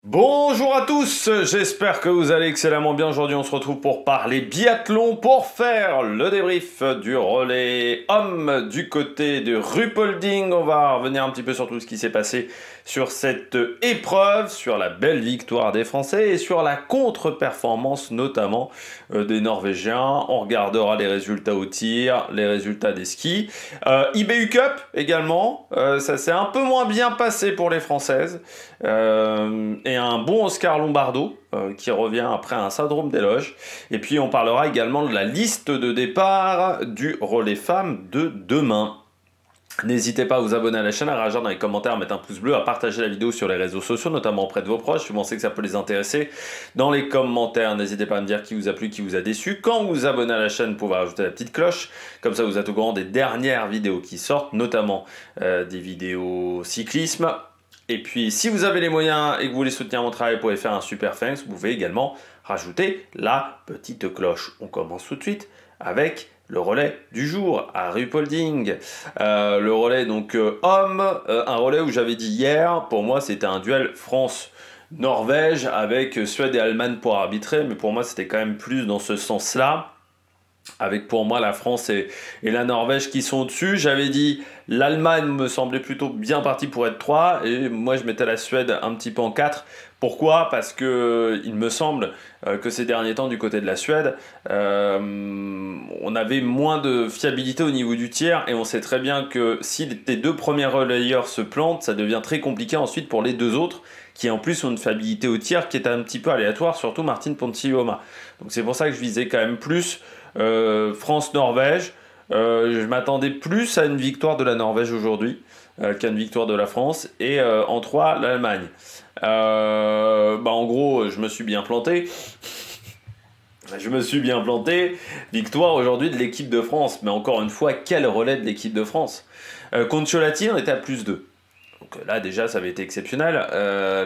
Bonjour à tous, j'espère que vous allez excellemment bien. Aujourd'hui on se retrouve pour parler biathlon, pour faire le débrief du relais homme du côté de Ruhpolding. On va revenir un petit peu sur tout ce qui s'est passé sur cette épreuve, sur la belle victoire des Français et sur la contre-performance notamment des Norvégiens. On regardera les résultats au tir, les résultats des skis. IBU Cup également, ça s'est un peu moins bien passé pour les Françaises. Et un bon Oscar Lombardo qui revient après un syndrome d'éloge. Et puis on parlera également de la liste de départ du relais femmes de demain. N'hésitez pas à vous abonner à la chaîne, à réagir dans les commentaires, à mettre un pouce bleu, à partager la vidéo sur les réseaux sociaux, notamment auprès de vos proches, si vous pensez que ça peut les intéresser. Dans les commentaires, n'hésitez pas à me dire qui vous a plu, qui vous a déçu. Quand vous vous abonnez à la chaîne, vous pouvez rajouter la petite cloche. Comme ça, vous êtes au courant des dernières vidéos qui sortent, notamment des vidéos cyclisme. Et puis, si vous avez les moyens et que vous voulez soutenir mon travail, vous pouvez faire un super thanks. Vous pouvez également rajouter la petite cloche. On commence tout de suite avec le relais du jour à Ruhpolding. Le relais donc homme, un relais où j'avais dit hier, pour moi c'était un duel France-Norvège avec Suède et Allemagne pour arbitrer, mais pour moi c'était quand même plus dans ce sens-là. Avec pour moi la France et la Norvège qui sont au-dessus. J'avais dit l'Allemagne me semblait plutôt bien partie pour être 3 et moi je mettais la Suède un petit peu en 4. Pourquoi? Parce que il me semble que ces derniers temps du côté de la Suède, on avait moins de fiabilité au niveau du tir et on sait très bien que si tes deux premiers relayeurs se plantent, ça devient très compliqué ensuite pour les deux autres qui en plus ont une fiabilité au tir qui est un petit peu aléatoire, surtout Martine Ponsiluoma. Donc c'est pour ça que je visais quand même plus France-Norvège. Je m'attendais plus à une victoire de la Norvège aujourd'hui qu'à une victoire de la France. Et en 3, l'Allemagne. En gros, je me suis bien planté. Je me suis bien planté. Victoire aujourd'hui de l'équipe de France. Mais encore une fois, quel relais de l'équipe de France. Contiolati, on était à plus 2. Donc là, déjà, ça avait été exceptionnel.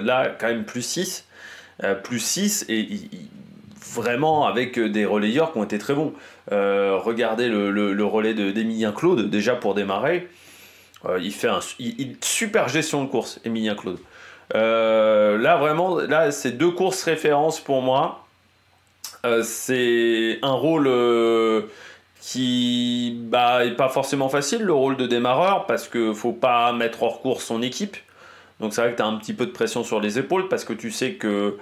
Là, quand même, plus 6. Plus 6 et vraiment avec des relayeurs qui ont été très bons. Regardez le relais d'Emilien Claude, déjà pour démarrer. Il fait une super gestion de course, Emilien Claude. Là, vraiment, là, c'est 2 courses références pour moi. C'est un rôle qui est pas forcément facile, le rôle de démarreur, parce qu'il faut pas mettre hors course son équipe. Donc c'est vrai que tu as un petit peu de pression sur les épaules, parce que tu sais que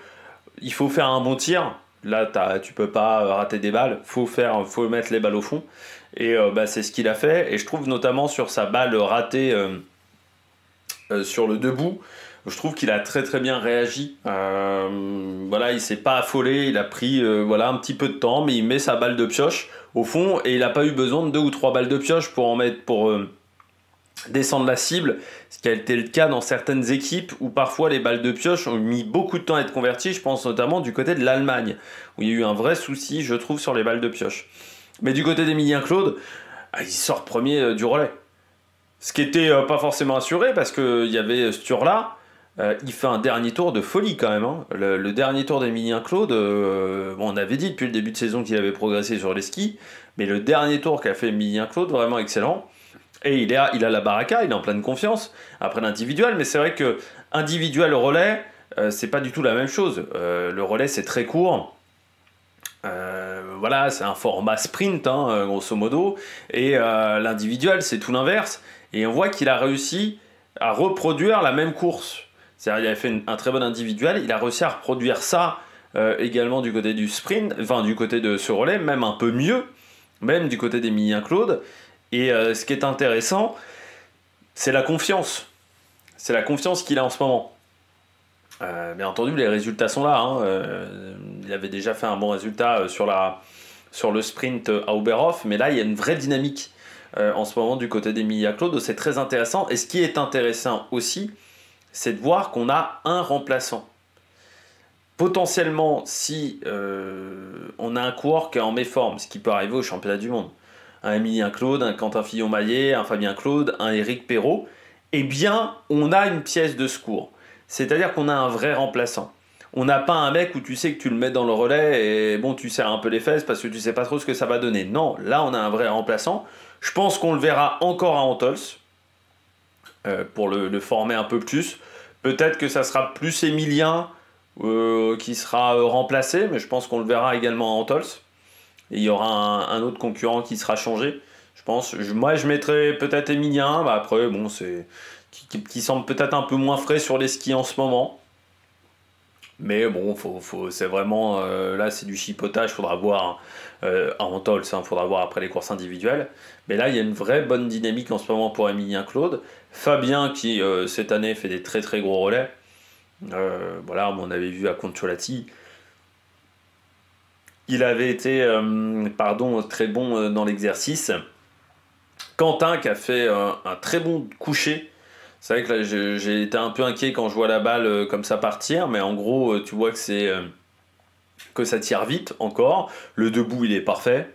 il faut faire un bon tir. Là, tu peux pas rater des balles. Faut mettre les balles au fond. Et c'est ce qu'il a fait. Et je trouve notamment sur sa balle ratée sur le debout, je trouve qu'il a très très bien réagi. Voilà, il s'est pas affolé. Il a pris un petit peu de temps, mais il met sa balle de pioche au fond et il n'a pas eu besoin de 2 ou 3 balles de pioche pour descendre la cible, ce qui a été le cas dans certaines équipes où parfois les balles de pioche ont mis beaucoup de temps à être converties. Je pense notamment du côté de l'Allemagne où il y a eu un vrai souci, je trouve, sur les balles de pioche. Mais du côté d'Emilien Claude, il sort premier du relais, ce qui était pas forcément assuré parce qu'il y avait ce tour là. Il fait un dernier tour de folie quand même, hein. Le dernier tour d'Emilien Claude, on avait dit depuis le début de saison qu'il avait progressé sur les skis, mais le dernier tour qu'a fait Emilien Claude, vraiment excellent. Et il a la baraka, il est en pleine confiance après l'individuel, mais c'est vrai que individuel relais, c'est pas du tout la même chose. Le relais c'est très court, voilà, c'est un format sprint, hein, grosso modo, et l'individuel c'est tout l'inverse. Et on voit qu'il a réussi à reproduire la même course. C'est-à-dire qu'il avait fait un très bon individuel, il a réussi à reproduire ça également du côté du sprint, enfin du côté de ce relais, même un peu mieux, même du côté d'Emilien Claude. Et ce qui est intéressant, c'est la confiance. C'est la confiance qu'il a en ce moment. Bien entendu, les résultats sont là, hein. Il avait déjà fait un bon résultat sur le sprint à Oberhof, mais là, il y a une vraie dynamique en ce moment du côté d'Emilien Claude. C'est très intéressant. Et ce qui est intéressant aussi, c'est de voir qu'on a un remplaçant. Potentiellement, si on a un coureur qui est en méforme, ce qui peut arriver au championnat du monde, un Emilien Claude, un Quentin Fillon-Maillet, un Fabien Claude, un Éric Perrault, eh bien, on a une pièce de secours. C'est-à-dire qu'on a un vrai remplaçant. On n'a pas un mec où tu sais que tu le mets dans le relais et bon, tu serres un peu les fesses parce que tu sais pas trop ce que ça va donner. Non, là, on a un vrai remplaçant. Je pense qu'on le verra encore à Antols pour le former un peu plus. Peut-être que ça sera plus Emilien qui sera remplacé, mais je pense qu'on le verra également à Antols. Et il y aura un autre concurrent qui sera changé. Je pense, moi je mettrais peut-être Emilien, bah après bon c'est qui semble peut-être un peu moins frais sur les skis en ce moment. Mais bon, c'est vraiment là c'est du chipotage, faudra voir à Antols, faudra voir après les courses individuelles. Mais là il y a une vraie bonne dynamique en ce moment pour Emilien Claude. Fabien qui cette année fait des très très gros relais. Voilà, on avait vu à Concholati. Il avait été très bon dans l'exercice. Quentin qui a fait un très bon coucher. C'est vrai que là j'ai été un peu inquiet quand je vois la balle comme ça partir, mais en gros tu vois que ça tire vite encore. Le debout il est parfait.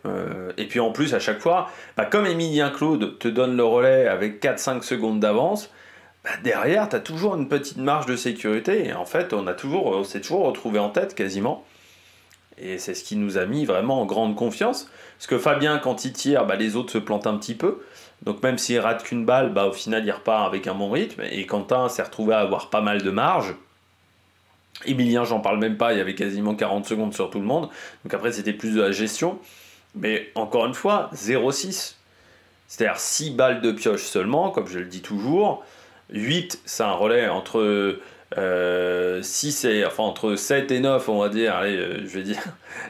Et puis en plus à chaque fois, bah, comme Emilien Claude te donne le relais avec 4-5 secondes d'avance, bah, derrière tu as toujours une petite marge de sécurité. Et en fait on s'est toujours retrouvé en tête quasiment. Et c'est ce qui nous a mis vraiment en grande confiance. Parce que Fabien, quand il tire, bah, les autres se plantent un petit peu. Donc même s'il rate qu'une balle, bah, au final, il repart avec un bon rythme. Et Quentin s'est retrouvé à avoir pas mal de marge. Emilien, j'en parle même pas, il y avait quasiment 40 secondes sur tout le monde. Donc après, c'était plus de la gestion. Mais encore une fois, 0,6. C'est-à-dire 6 balles de pioche seulement, comme je le dis toujours. 8, c'est un relais entre 6 et, enfin, entre 7 et 9, on va dire. Allez, je vais dire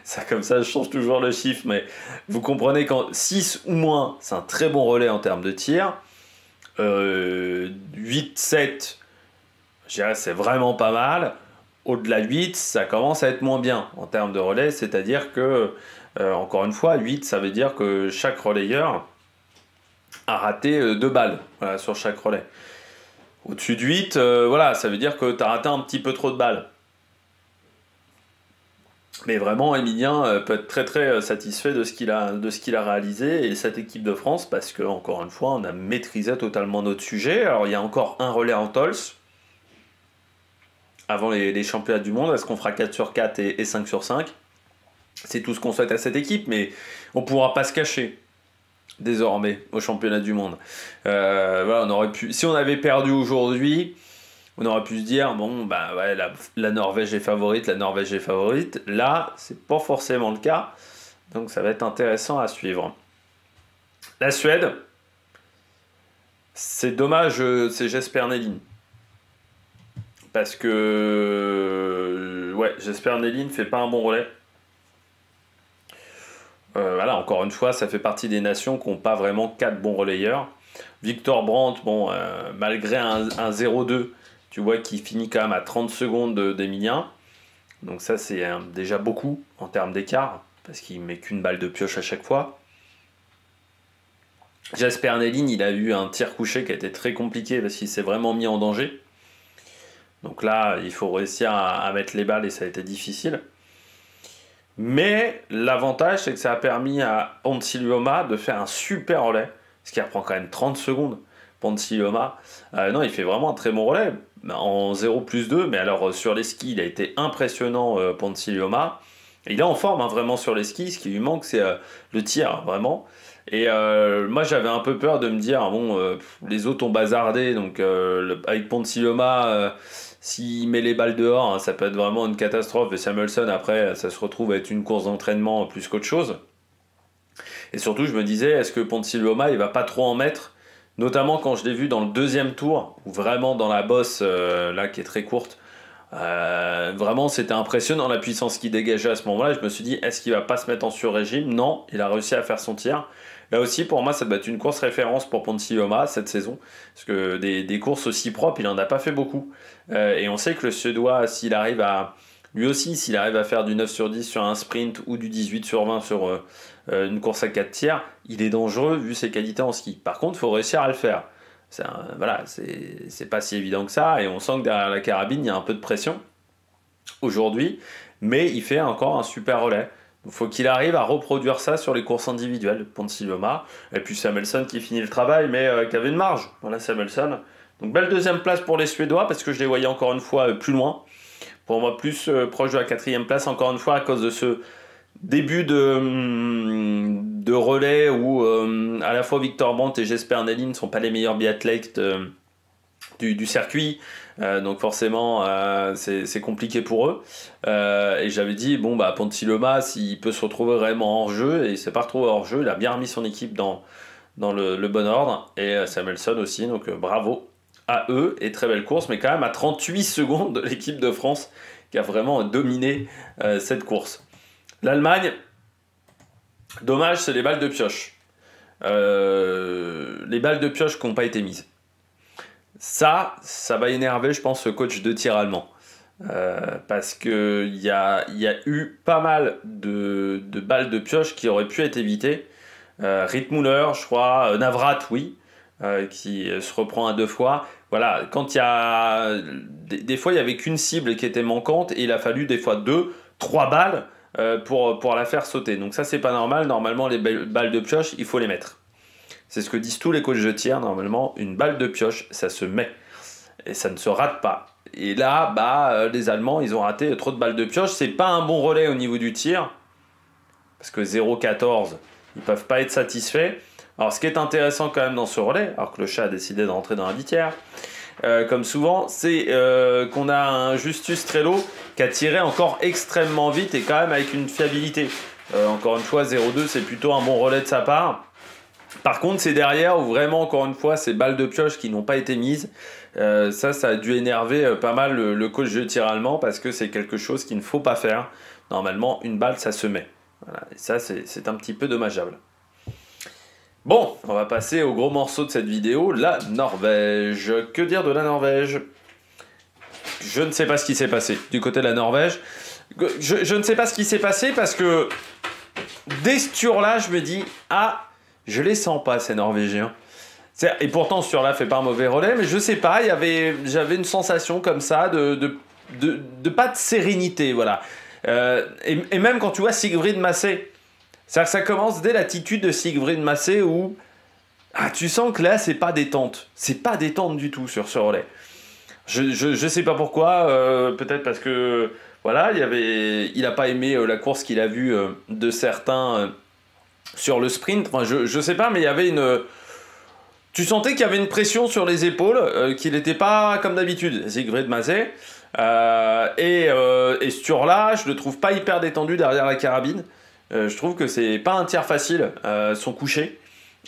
ça comme ça, je change toujours le chiffre, mais vous comprenez quand 6 ou moins, c'est un très bon relais en termes de tir. 8, 7, je dirais c'est vraiment pas mal. Au-delà de 8, ça commence à être moins bien en termes de relais, c'est-à-dire que, encore une fois, 8, ça veut dire que chaque relayeur a raté 2 balles voilà, sur chaque relais. Au-dessus de 8, voilà, ça veut dire que tu as raté un petit peu trop de balles. Mais vraiment, Emilien peut être très très satisfait de ce qu'il a réalisé et cette équipe de France parce que, encore une fois, on a maîtrisé totalement notre sujet. Alors, il y a encore un relais en Tols avant les championnats du monde. Est-ce qu'on fera 4 sur 4 et 5 sur 5 ? C'est tout ce qu'on souhaite à cette équipe, mais on ne pourra pas se cacher désormais au championnat du monde. Voilà, on aurait pu, si on avait perdu aujourd'hui, on aurait pu se dire bon bah ouais, la Norvège est favorite, Là, c'est pas forcément le cas, donc ça va être intéressant à suivre. La Suède, c'est dommage, c'est Jesper Nelin. Parce que ouais, Jesper Nelin fait pas un bon relais. Voilà, encore une fois, ça fait partie des nations qui n'ont pas vraiment 4 bons relayeurs. Victor Brandt, bon, malgré un 0-2, tu vois qu'il finit quand même à 30 secondes d'Emilien. Donc ça, c'est déjà beaucoup en termes d'écart, parce qu'il ne met qu'une balle de pioche à chaque fois. Jesper Nelin, il a eu un tir couché qui a été très compliqué, parce qu'il s'est vraiment mis en danger. Donc là, il faut réussir à mettre les balles, et ça a été difficile. Mais l'avantage, c'est que ça a permis à Ponsiluoma de faire un super relais, ce qui reprend quand même 30 secondes. Ponsiluoma, non, il fait vraiment un très bon relais, en 0+2, mais alors sur les skis, il a été impressionnant, Ponsiluoma. Il est en forme, hein, vraiment sur les skis, ce qui lui manque, c'est le tir, vraiment. Et moi, j'avais un peu peur de me dire, bon, les autres ont bazardé, donc avec Ponsiluoma... S'il met les balles dehors, hein, ça peut être vraiment une catastrophe. Et Samuelsson, après, ça se retrouve à être une course d'entraînement plus qu'autre chose. Et surtout, je me disais, est-ce que Ponsiluoma, il va pas trop en mettre ? Notamment quand je l'ai vu dans le deuxième tour, ou vraiment dans la bosse, là, qui est très courte. Vraiment, c'était impressionnant la puissance qu'il dégageait à ce moment-là. Je me suis dit, est-ce qu'il va pas se mettre en sur-régime ? Non, il a réussi à faire son tir. Là aussi, pour moi, ça doit être une course référence pour Ponsiluoma cette saison. Parce que des courses aussi propres, il n'en a pas fait beaucoup. Et on sait que le Suédois, s'il arrive à faire du 9 sur 10 sur un sprint ou du 18 sur 20 sur une course à 4 tiers, il est dangereux vu ses qualités en ski. Par contre, il faut réussir à le faire. Voilà, c'est pas si évident que ça. Et on sent que derrière la carabine, il y a un peu de pression aujourd'hui. Mais il fait encore un super relais. Il faut qu'il arrive à reproduire ça sur les courses individuelles, Ponsiluoma. Et puis Samuelsson qui finit le travail, mais qui avait une marge. Voilà, Samuelsson. Donc belle deuxième place pour les Suédois, parce que je les voyais encore une fois plus loin. Pour moi, plus proche de la 4e place, encore une fois, à cause de ce début de relais où à la fois Victor Brandt et Jesper Nelin ne sont pas les meilleurs biathlètes du du circuit. Donc forcément, c'est compliqué pour eux. Et j'avais dit, bon, bah, Pontiloma, s'il peut se retrouver vraiment hors jeu, et il s'est pas retrouvé hors jeu, il a bien remis son équipe dans le bon ordre. Et Samuelson aussi, donc bravo à eux. Et très belle course, mais quand même à 38 secondes de l'équipe de France qui a vraiment dominé cette course. L'Allemagne, dommage, c'est les balles de pioche. Les balles de pioche qui n'ont pas été mises. Ça va énerver, je pense, le coach de tir allemand. Parce qu'il y a eu pas mal de balles de pioche qui auraient pu être évitées. Rittmüller, je crois, Navrat, oui, qui se reprend à 2 fois. Voilà, quand il y a... Des fois, il n'y avait qu'une cible qui était manquante et il a fallu des fois 2, 3 balles pour la faire sauter. Donc ça, c'est pas normal. Normalement, les balles de pioche, il faut les mettre. C'est ce que disent tous les coachs de tir. Normalement, une balle de pioche, ça se met. Et ça ne se rate pas. Et là, les Allemands, ils ont raté trop de balles de pioche. C'est pas un bon relais au niveau du tir. Parce que 0,14, ils peuvent pas être satisfaits. Alors, ce qui est intéressant quand même dans ce relais, alors que le chat a décidé de rentrer dans la litière, comme souvent, c'est qu'on a un Justus Trello qui a tiré encore extrêmement vite et quand même avec une fiabilité. Encore une fois, 0,2, c'est plutôt un bon relais de sa part. Par contre, c'est derrière où vraiment, encore une fois, ces balles de pioche qui n'ont pas été mises, ça a dû énerver pas mal le coach de tir allemand parce que c'est quelque chose qu'il ne faut pas faire. Normalement, une balle, ça se met. Voilà. Et ça, c'est un petit peu dommageable. Bon, on va passer au gros morceau de cette vidéo, la Norvège. Que dire de la Norvège? Je ne sais pas ce qui s'est passé du côté de la Norvège. Je ne sais pas ce qui s'est passé parce que dès ce tour-là, je me dis, ah, je les sens pas ces Norvégiens. Et pourtant, ce tour-là fait pas un mauvais relais, mais je sais pas, j'avais une sensation comme ça de pas de sérénité, voilà. Et même quand tu vois Sigrid Massé, c'est-à-dire que ça commence dès l'attitude de Sigrid Massé où tu sens que là, c'est pas détente. C'est pas détente du tout sur ce relais. Je sais pas pourquoi, peut-être parce que voilà, il a pas aimé la course qu'il a vue de certains sur le sprint. Enfin, je sais pas, mais il y avait tu sentais qu'il y avait une pression sur les épaules, qu'il n'était pas comme d'habitude, Sigrid Massé. Et ce tour-là, je le trouve pas hyper détendu derrière la carabine. Je trouve que c'est pas un tir facile, son coucher,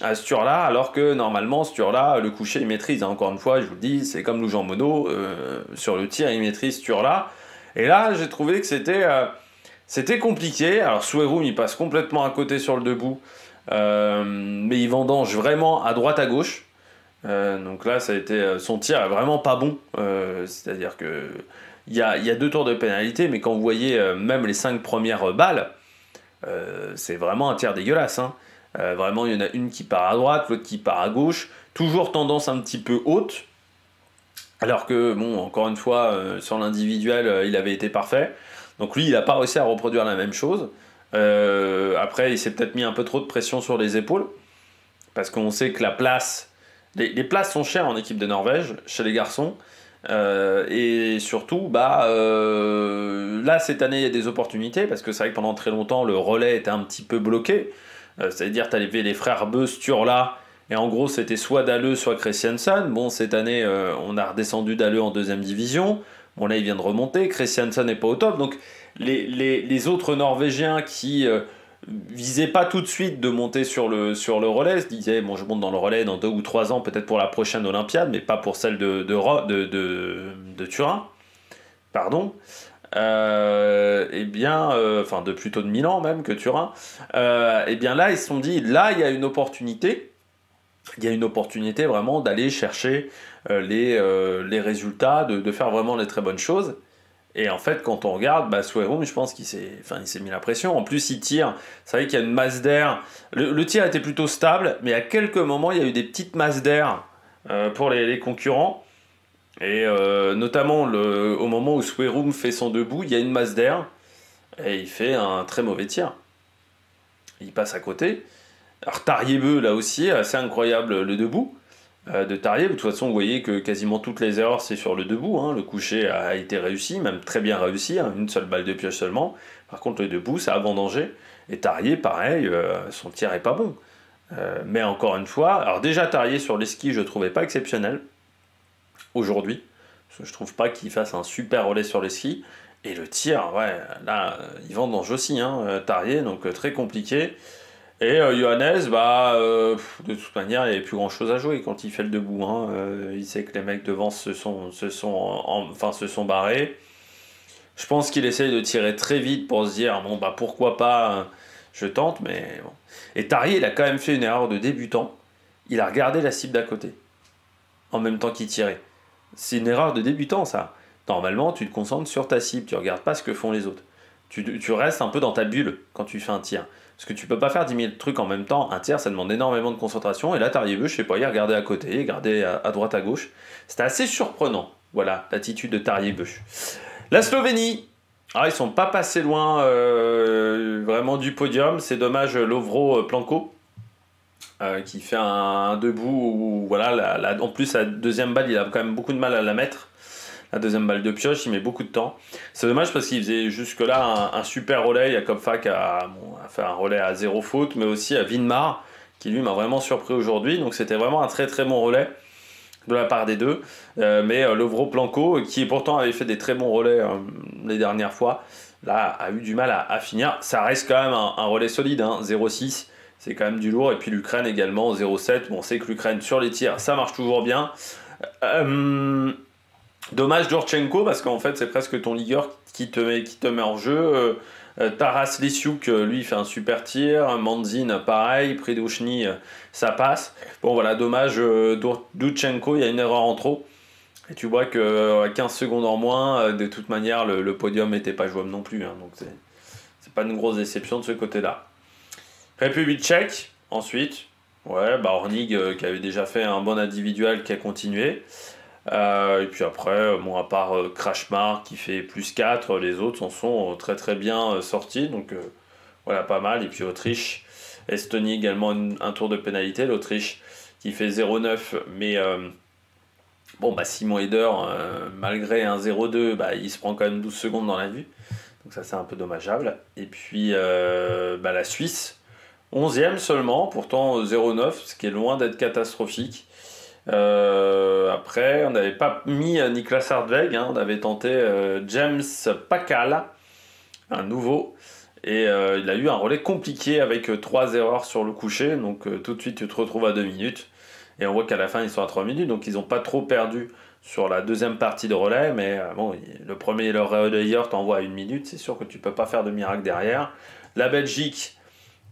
à ce tour-là, alors que normalement, ce tour-là, le coucher, il maîtrise. Hein. Encore une fois, je vous le dis, c'est comme Lou Jean Monod, sur le tir, il maîtrise ce tour-là. Et là, j'ai trouvé que c'était compliqué. Alors, Swerum, il passe complètement à côté sur le debout, mais il vendange vraiment à droite, à gauche. Donc là, ça a été son tir est vraiment pas bon. C'est-à-dire que il y a 2 tours de pénalité, mais quand vous voyez même les 5 premières balles, c'est vraiment un tir dégueulasse. Hein. Vraiment, il y en a une qui part à droite, l'autre qui part à gauche. Toujours tendance un petit peu haute. Alors que, bon, encore une fois, sur l'individuel, il avait été parfait. Donc lui, il n'a pas réussi à reproduire la même chose. Après, il s'est peut-être mis un peu trop de pression sur les épaules. Parce qu'on sait que la place... Les places sont chères en équipe de Norvège, chez les garçons. Et surtout, là, cette année, il y a des opportunités. Parce que c'est vrai que pendant très longtemps, le relais était un petit peu bloqué. C'est-à-dire, tu avais les frères Beu, Sturla. Et en gros, c'était soit Dalleux, soit Christiansen. Bon, cette année, on a redescendu Dalleux en 2e division. Bon, là, il vient de remonter. Christiansen n'est pas au top. Donc, les autres Norvégiens qui visaient pas tout de suite de monter sur le relais se disaient, bon, je monte dans le relais dans 2 ou 3 ans, peut-être pour la prochaine Olympiade, mais pas pour celle de Turin. Pardon. Enfin, plutôt de Milan même que Turin. Et bien là, ils se sont dit, là, il y a une opportunité. Il y a une opportunité vraiment d'aller chercher les résultats, de faire vraiment les très bonnes choses. Et en fait, quand on regarde, Swerum, je pense qu'il s'est mis la pression. En plus, il tire. C'est vrai qu'il y a une masse d'air. Le tir était plutôt stable, mais à quelques moments, il y a eu des petites masses d'air pour les concurrents. Et notamment, au moment où Swerum fait son debout, il y a une masse d'air. Et il fait un très mauvais tir. Il passe à côté. Alors Tariebeu, là aussi, assez incroyable le debout de Tariebeu. De toute façon, vous voyez que quasiment toutes les erreurs, c'est sur le debout. Hein. Le coucher a été réussi, même très bien réussi. Hein. Une seule balle de pioche seulement. Par contre, le debout, ça a vendangé. Et Tarier, pareil, son tir est pas bon. Mais encore une fois, alors déjà Tarier sur les skis, je ne trouvais pas exceptionnel. aujourd'hui. Parce que je trouve pas qu'il fasse un super relais sur les skis. Et le tir, ouais, là, il vendange aussi, hein, Tarier, donc très compliqué. Et Johannes, de toute manière, il n'y avait plus grand chose à jouer quand il fait le debout, hein. Il sait que les mecs devant se sont barrés. Je pense qu'il essaye de tirer très vite pour se dire, bon, bah pourquoi pas, je tente, mais bon. Et Tarier, il a quand même fait une erreur de débutant. Il a regardé la cible d'à côté, en même temps qu'il tirait. C'est une erreur de débutant, ça. Normalement, tu te concentres sur ta cible, tu regardes pas ce que font les autres. Tu restes un peu dans ta bulle quand tu fais un tir. Parce que tu peux pas faire 10 000 trucs en même temps. Un tir, ça demande énormément de concentration. Et là, Tarier, je sais pas, il regardait à côté, il regardait à droite, à gauche. C'était assez surprenant, voilà, l'attitude de Tarier. La Slovénie, ils sont pas passés loin vraiment du podium. C'est dommage, Lovro Planko, qui fait un debout où, voilà, en plus, la deuxième balle, il a quand même beaucoup de mal à la mettre. La deuxième balle de pioche, il met beaucoup de temps. C'est dommage parce qu'il faisait jusque-là un super relais. Jakob Fak a fait un relais à 0 faute, mais aussi à Winmar, qui lui m'a vraiment surpris aujourd'hui. Donc c'était vraiment un très très bon relais de la part des deux. Mais Lovro Planko, qui pourtant avait fait des très bons relais les dernières fois, là a eu du mal à finir. Ça reste quand même un relais solide, hein, 0,6. C'est quand même du lourd. Et puis l'Ukraine également, 0,7. Bon, on sait que l'Ukraine sur les tirs, ça marche toujours bien. Dommage Djurchenko, parce qu'en fait c'est presque ton leagueur qui te met en jeu. Taras Lisiuk, lui, fait un super tir. Manzin, pareil. Pridushny, ça passe. Bon, voilà, dommage. Djurchenko, il y a une erreur en trop. Et tu vois que 15 secondes en moins, de toute manière, le podium n'était pas jouable non plus. Hein, donc c'est pas une grosse déception de ce côté-là. République tchèque, ensuite. Ouais, Hornig, qui avait déjà fait un bon individuel, qui a continué. Et puis après, à part Krashmar qui fait plus 4, les autres en sont très très bien sortis. Donc voilà, pas mal. Et puis Autriche, Estonie également un tour de pénalité. L'Autriche qui fait 0,9. Mais Simon Eder, malgré un 0,2, il se prend quand même 12 secondes dans la vue. Donc ça c'est un peu dommageable. Et puis la Suisse, 11e seulement, pourtant 0,9, ce qui est loin d'être catastrophique. Après, on n'avait pas mis Niklas Hardweg, on avait tenté James Pakal, un nouveau, et il a eu un relais compliqué avec 3 erreurs sur le coucher, donc tout de suite tu te retrouves à 2 minutes, et on voit qu'à la fin ils sont à 3 minutes, donc ils n'ont pas trop perdu sur la deuxième partie de relais, mais le premier relayeur t'envoie à 1 minute, c'est sûr que tu peux pas faire de miracle derrière. La Belgique,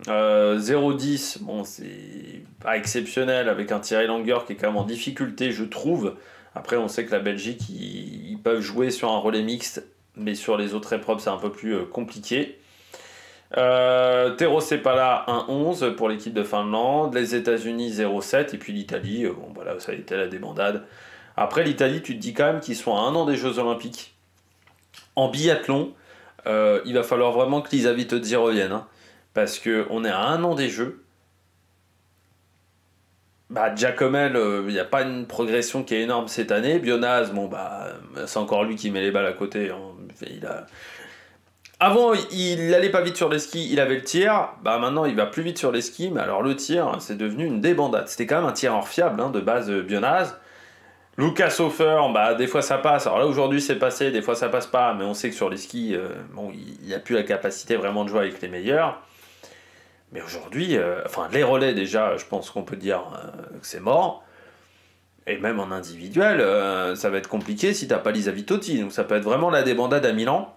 0,10, c'est pas exceptionnel avec un Thierry Langer qui est quand même en difficulté, je trouve. Après, on sait que la Belgique, ils peuvent jouer sur un relais mixte, mais sur les autres épreuves, c'est un peu plus compliqué. Tero Sepala, 1,11 pour l'équipe de Finlande. Les États-Unis, 0,7. Et puis l'Italie, ça a été la débandade. Après, l'Italie, tu te dis quand même qu'ils sont à 1 an des Jeux Olympiques. En biathlon, il va falloir vraiment que Lisa Vitozzi revienne, hein. Parce qu'on est à 1 an des Jeux. Giacomel, il n'y a pas une progression qui est énorme cette année. Bionaz, c'est encore lui qui met les balles à côté. Hein. Avant, il n'allait pas vite sur les skis, il avait le tir. Maintenant, il va plus vite sur les skis. Mais alors, le tir, c'est devenu une débandade. C'était quand même un tireur fiable, hein, de base, Bionaz. Lucas Hofer, des fois ça passe. Alors là, aujourd'hui, c'est passé, des fois ça passe pas. Mais on sait que sur les skis, il n'y a plus la capacité vraiment de jouer avec les meilleurs. Mais aujourd'hui, les relais déjà, je pense qu'on peut dire que c'est mort. Et même en individuel, ça va être compliqué si t'as pas Lisa Vitozzi. Donc ça peut être vraiment la débandade à Milan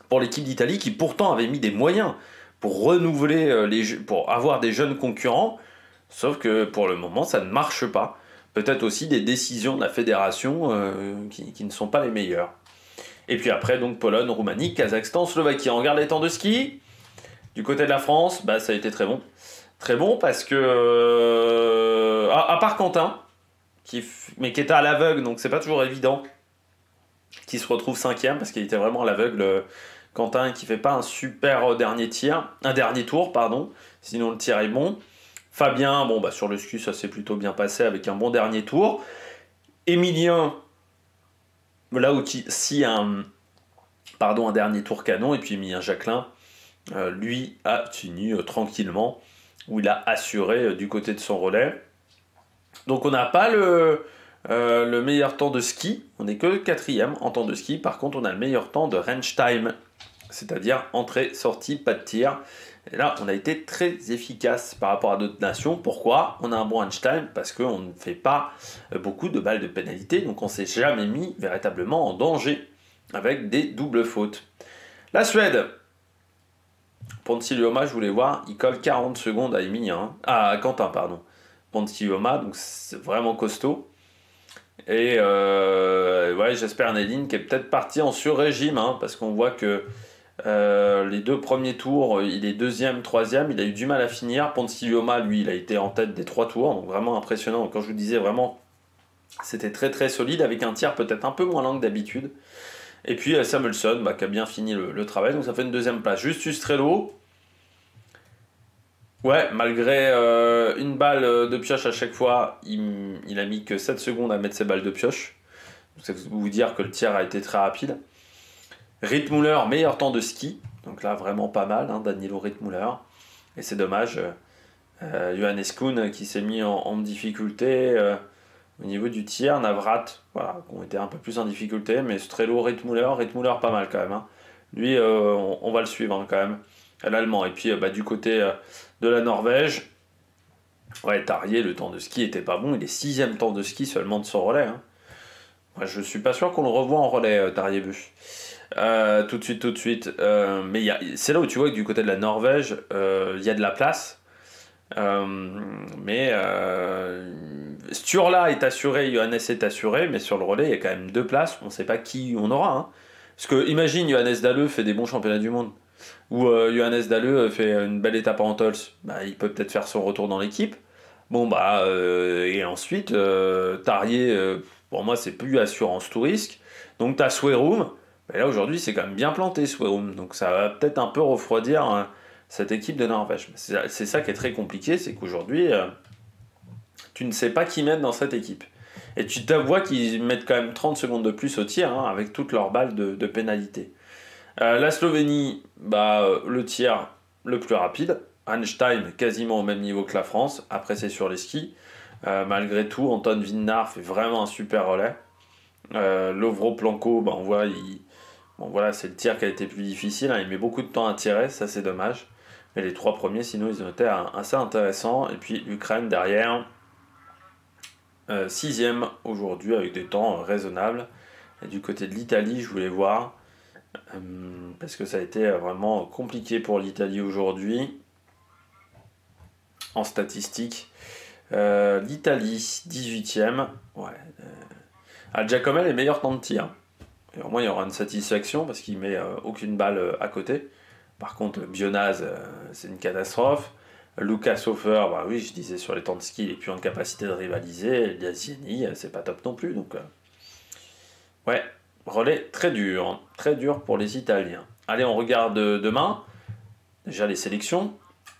pour l'équipe d'Italie qui pourtant avait mis des moyens pour renouveler pour avoir des jeunes concurrents. Sauf que pour le moment, ça ne marche pas. Peut-être aussi des décisions de la fédération qui ne sont pas les meilleures. Et puis après, donc Pologne, Roumanie, Kazakhstan, Slovaquie. On regarde les temps de ski. Du côté de la France, ça a été très bon. Très bon parce que... à part Quentin, mais qui était à l'aveugle, donc c'est pas toujours évident, qui se retrouve 5e parce qu'il était vraiment à l'aveugle. Quentin qui fait pas un super dernier tour, sinon le tir est bon. Fabien, sur le ski, ça s'est plutôt bien passé avec un bon dernier tour. Emilien, là où un dernier tour canon, et puis Emilien Jacquelin, lui a fini tranquillement, où il a assuré du côté de son relais. Donc on n'a pas Le meilleur temps de ski, on n'est que 4e en temps de ski. Par contre, on a le meilleur temps de range time, c'est-à-dire entrée, sortie, pas de tir. Et là, on a été très efficace par rapport à d'autres nations. Pourquoi? On a un bon range time parce qu'on ne fait pas beaucoup de balles de pénalité, donc on ne s'est jamais mis véritablement en danger avec des doubles fautes. La Suède, Ponsiluoma, je voulais voir, il colle 40 secondes à Emilien, à Quentin, pardon. Ponsiluoma, donc c'est vraiment costaud. Et ouais, j'espère Néline qui est peut-être parti en sur-régime, hein, parce qu'on voit que les 2 premiers tours, il est 2e, 3e, il a eu du mal à finir. Ponsiluoma, lui, il a été en tête des 3 tours, donc vraiment impressionnant. Quand je vous disais vraiment, c'était très très solide, avec un tir peut-être un peu moins lent que d'habitude. Et puis Samuelsson, qui a bien fini le travail, donc ça fait une 2e place. Justus Trello, ouais, malgré une balle de pioche à chaque fois, il a mis que 7 secondes à mettre ses balles de pioche. Donc ça veut vous dire que le tir a été très rapide. Rittmuller, meilleur temps de ski. Donc là, vraiment pas mal, hein, Danilo Rittmuller. Et c'est dommage, Johannes Kuhn qui s'est mis en difficulté au niveau du tir. Navrat, voilà, qui ont été un peu plus en difficulté. Mais Strello, Rittmuller pas mal quand même. Hein. Lui, on va le suivre hein, quand même, l'Allemand. Et puis du côté de la Norvège, ouais, Tarrier, le temps de ski était pas bon. Il est 6e temps de ski seulement de son relais. Hein. Ouais, je suis pas sûr qu'on le revoie en relais, Tarrier-Busch. Tout de suite. Mais c'est là où tu vois que du côté de la Norvège, il y a de la place. Mais Sturla est assuré, Johannes est assuré, mais sur le relais, il y a quand même 2 places. On ne sait pas qui on aura. Hein. Parce que imagine, Johannes Dalleux fait des bons championnats du monde. Ou Johannes Dalleux fait une belle étape en Tols. Il peut peut-être faire son retour dans l'équipe. Bon, et ensuite, Tarrier, pour moi, c'est plus assurance tout risque. Donc, tu as Swerum. Mais là, aujourd'hui, c'est quand même bien planté, Swerum. Donc, ça va peut-être un peu refroidir cette équipe de Norvège. C'est ça qui est très compliqué, c'est qu'aujourd'hui, tu ne sais pas qui mettre dans cette équipe. Et tu vois qu'ils mettent quand même 30 secondes de plus au tir, hein, avec toutes leurs balles de pénalité. La Slovénie, le tir le plus rapide. Einstein, quasiment au même niveau que la France. Après, c'est sur les skis. Malgré tout, Anton Vinnar fait vraiment un super relais. Lovro Planko, on voit, voilà, c'est le tir qui a été plus difficile. Hein, il met beaucoup de temps à tirer, ça c'est dommage. Mais les 3 premiers, sinon, ils ont été assez intéressants. Et puis l'Ukraine derrière, 6e aujourd'hui avec des temps raisonnables. Et du côté de l'Italie, je voulais voir, parce que ça a été vraiment compliqué pour l'Italie aujourd'hui en statistique. L'Italie, 18e. Ouais. Giacomel est meilleur temps de tir. Et au moins, il y aura une satisfaction parce qu'il met aucune balle à côté. Par contre, Bionaz, c'est une catastrophe. Lucas Hofer, oui, je disais sur les temps de ski, il n'est plus en capacité de rivaliser. Liasieni, c'est pas top non plus. Donc, ouais, relais très dur. Hein. Très dur pour les Italiens. Allez, on regarde demain. Déjà les sélections.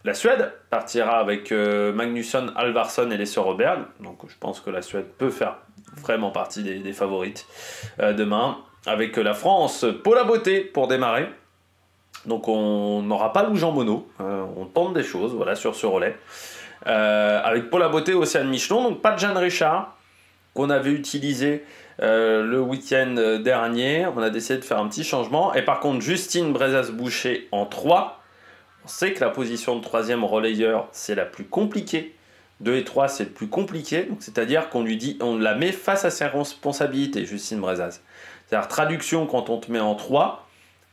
La Suède partira avec Magnusson, Alvarsson et Lesser Robert. Donc je pense que la Suède peut faire vraiment partie des favorites demain. Avec la France, Paula Beauté pour démarrer. Donc on n'aura pas Lou Jean Monod. On tente des choses voilà, sur ce relais. Avec Paula Beauté, Océane Michelon. Donc pas de Jeanne Richard qu'on avait utilisé le week-end dernier. On a décidé de faire un petit changement. Et par contre, Justine Brezas-Boucher en 3. On sait que la position de 3e relayeur, c'est la plus compliquée. 2 et 3, c'est le plus compliqué. Donc, c'est-à-dire qu'on lui dit, on la met face à ses responsabilités, Justine Brezas. C'est-à-dire, traduction, quand on te met en 3,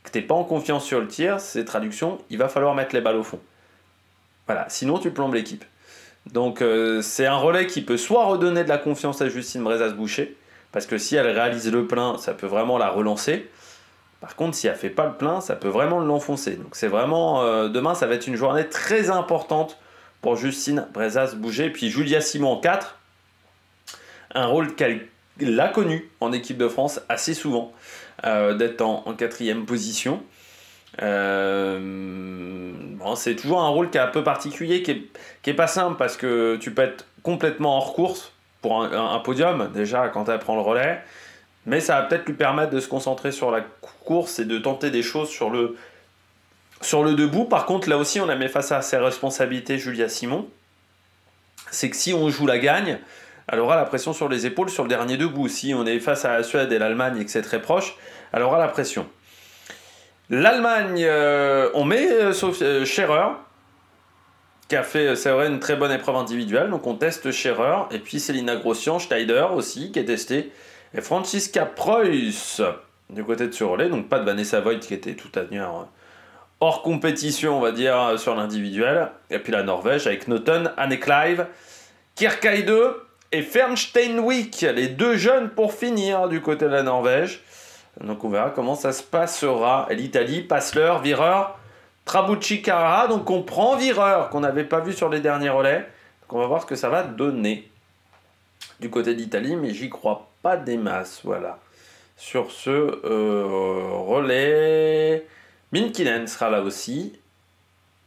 que tu n'es pas en confiance sur le tir, c'est traduction, il va falloir mettre les balles au fond. Voilà, sinon tu plombes l'équipe. Donc, c'est un relais qui peut soit redonner de la confiance à Justine Brezas-Boucher, parce que si elle réalise le plein, ça peut vraiment la relancer. Par contre, si elle ne fait pas le plein, ça peut vraiment l'enfoncer. Donc c'est vraiment, demain, ça va être une journée très importante pour Justine Brezas-Boucher. Puis Julia Simon en 4, un rôle qu'elle a connu en équipe de France assez souvent, d'être en 4e position. C'est toujours un rôle qui est un peu particulier, qui est pas simple, parce que tu peux être complètement hors course pour un podium, déjà, quand elle prend le relais. Mais ça va peut-être lui permettre de se concentrer sur la course et de tenter des choses sur le debout. Par contre, là aussi, on la met face à ses responsabilités, Julia Simon. C'est que si on joue la gagne, elle aura la pression sur les épaules sur le dernier debout. Si on est face à la Suède et l'Allemagne et que c'est très proche, elle aura la pression. L'Allemagne, on met Scherer, qui a fait, c'est vrai, une très bonne épreuve individuelle. Donc on teste Scherer. Et puis Selina Grossian, Schneider aussi, qui est testé. Et Franziska Preuss, du côté de ce relais. Donc pas de Vanessa Voigt, qui était tout à l'heure hors compétition, on va dire, sur l'individuel. Et puis la Norvège, avec Noten, Anne Clive, Kirkeide et Fernsteinwick. Les deux jeunes pour finir du côté de la Norvège. Donc on verra comment ça se passera. Et l'Italie, Passler, Vireur, Trabucci, Carrara. Donc on prend Vireur, qu'on n'avait pas vu sur les derniers relais. Donc on va voir ce que ça va donner du côté d'Italie, mais j'y crois pas des masses. Voilà. Sur ce relais, Minkinen sera là aussi,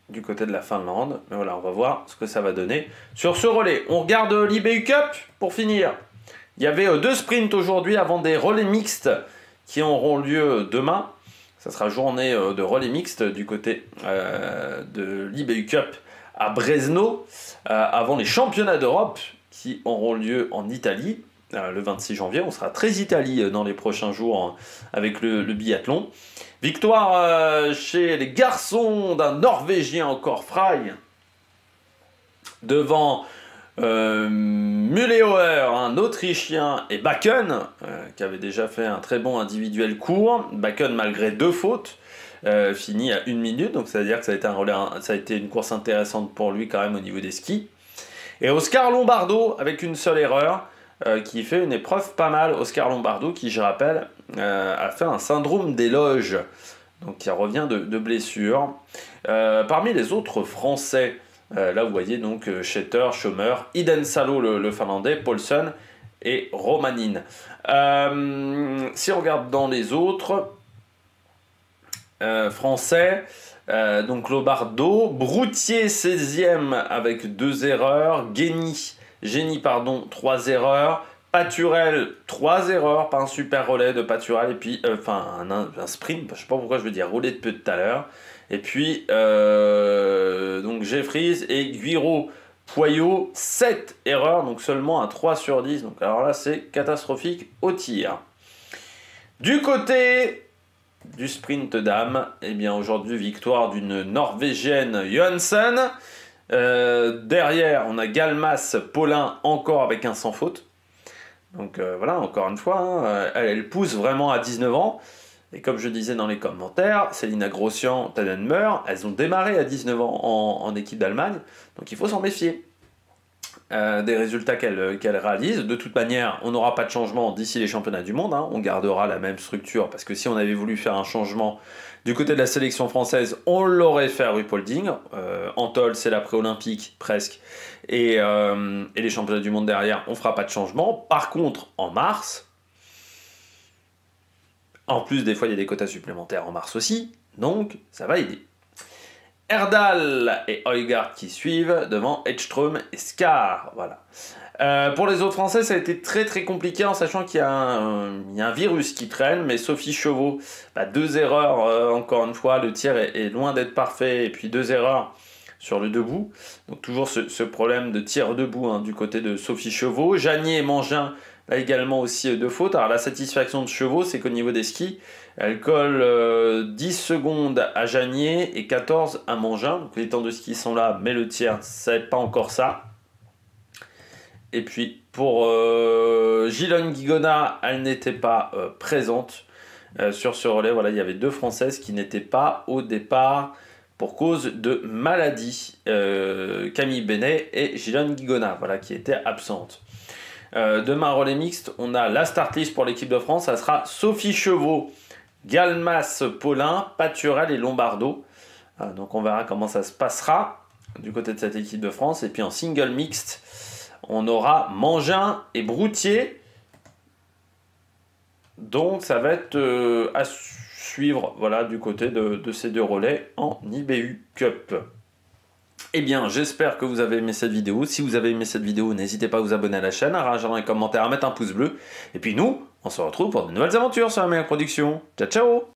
du côté de la Finlande. Mais voilà, on va voir ce que ça va donner. Sur ce relais, on regarde l'IBU Cup pour finir. Il y avait 2 sprints aujourd'hui avant des relais mixtes qui auront lieu demain. Ça sera journée de relais mixtes du côté de l'IBU Cup à Brezno, avant les championnats d'Europe qui auront lieu en Italie le 26 janvier. On sera très Italie dans les prochains jours avec le biathlon. Victoire chez les garçons d'un Norvégien encore Frey devant Mühlhauer, un Autrichien, et Bakken, qui avait déjà fait un très bon individuel court. Bakken, malgré 2 fautes, fini à 1 minute, donc ça veut dire que ça a été une course intéressante pour lui quand même au niveau des skis. Et Oscar Lombardo, avec une seule erreur, qui fait une épreuve pas mal. Oscar Lombardo, qui, je rappelle, a fait un syndrome des loges, donc qui revient de blessure. Parmi les autres Français, là vous voyez donc Schetter, Schomer, Iden Salo le Finlandais, Paulsen et Romanin. Si on regarde dans les autres Français, donc Lombardo, Broutier 16e avec 2 erreurs, Génie, 3 erreurs, Paturel 3 erreurs, pas un super relais de Paturel, et puis un sprint, je sais pas pourquoi je veux dire relais de peu tout à l'heure. Et puis, donc Jeffries et Guiraud Poyot, 7 erreurs, donc seulement un 3 sur 10. Donc alors là, c'est catastrophique au tir. Du côté du sprint dames, eh bien aujourd'hui, victoire d'une Norvégienne Johansen. Derrière, on a Galmas, Paulin, encore avec un sans faute. Donc voilà, encore une fois, elle pousse vraiment à 19 ans. Et comme je disais dans les commentaires, Selina Grossian, Tannenmeur, elles ont démarré à 19 ans en équipe d'Allemagne, donc il faut s'en méfier des résultats qu'elles réalisent. De toute manière, on n'aura pas de changement d'ici les championnats du monde, hein. On gardera la même structure, parce que si on avait voulu faire un changement du côté de la sélection française, on l'aurait fait à Ruhpolding. Antol, c'est l'après-olympique, presque, et les championnats du monde derrière, on ne fera pas de changement. Par contre, en mars, en plus, des fois, il y a des quotas supplémentaires en mars aussi, donc ça va aider. Erdal et Højgaard qui suivent devant Edström et Skar. Voilà. Pour les autres Français, ça a été très très compliqué en sachant qu'il y a un virus qui traîne, mais Sophie Chauveau, 2 erreurs, encore une fois, le tir est loin d'être parfait, et puis 2 erreurs sur le debout. Donc toujours ce problème de tir debout, hein, du côté de Sophie Chauveau. Janier et Mangin, là également aussi 2 fautes. Alors la satisfaction de Chevaux, c'est qu'au niveau des skis, elle colle 10 secondes à Janier et 14 à Mangin. Donc les temps de ski sont là, mais le tir, ça n'est pas encore ça. Et puis pour Gilon Guigona, elle n'était pas présente sur ce relais. Voilà, il y avait 2 Françaises qui n'étaient pas au départ pour cause de maladie. Camille Benet et Gilon Guigona, voilà, qui étaient absentes. Demain, relais mixte, on a la start list pour l'équipe de France. Ça sera Sophie Chevaux, Galmas, Paulin, Paturel et Lombardo. Donc on verra comment ça se passera du côté de cette équipe de France. Et puis en single mixte, on aura Mangin et Broutier. Donc ça va être à suivre, voilà, du côté de ces 2 relais en IBU Cup. Eh bien, j'espère que vous avez aimé cette vidéo. Si vous avez aimé cette vidéo, n'hésitez pas à vous abonner à la chaîne, à réagir dans les commentaires, à mettre un pouce bleu. Et puis nous, on se retrouve pour de nouvelles aventures sur la meilleure production. Ciao, ciao!